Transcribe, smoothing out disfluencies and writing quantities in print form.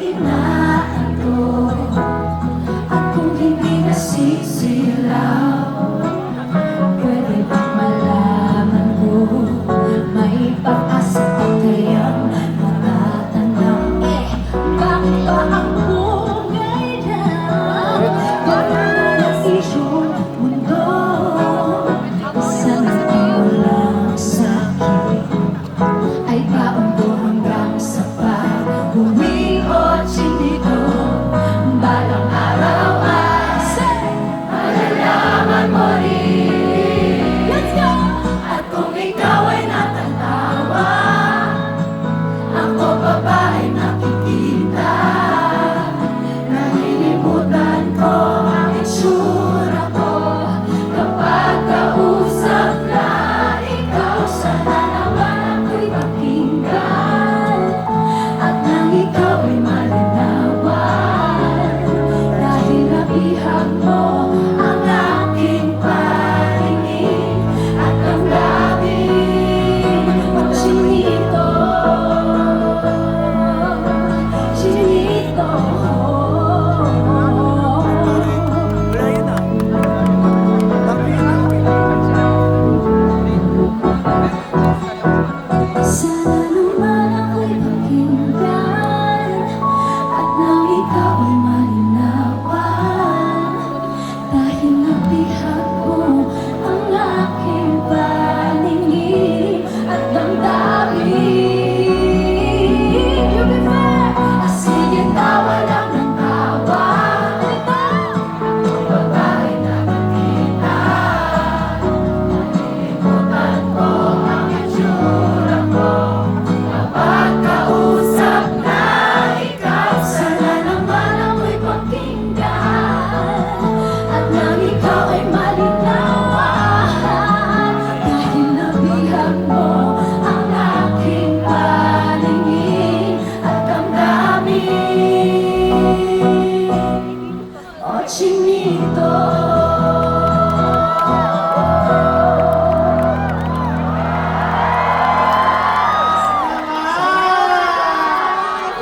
hinaan ko. At kung hindi nasisilaw, pwede bang malaman ko may pag-asa pa kayang matatanaw? Bakit ba ako ganyan? Bakit na nag-isyong mundo? Isang lang sa'kin ay baon ko hanggang sa pag-uwi o chinito. Balang araw ay malalaman mo rin. Let's go! At kung ikaw ay natatawa, ako pa ba ay nakikita? Nalilimutan ko ang itsura ko kapag kausap na ikaw. Sana naman ako'y pakinggan at nang ikaw ay malinawan, dahil nabihag mo ang aking paningin at ang daming chinito. Chinito. Sana naman ako'y pakinggan at nang ikaw ay malinawan, dahil nabihag mo ang aking paningin at damdamin. You be fair. Sige, tawa lang ng tawa. Ako pa ba ay nakikita? Nalilimutan ko ang itsura ko kapag kausap na ikaw. Sana naman ako'y pakinggan at nang ikaw ay malinawan, dahil nabihag mo ang aking paningin at damdamin. O chinito.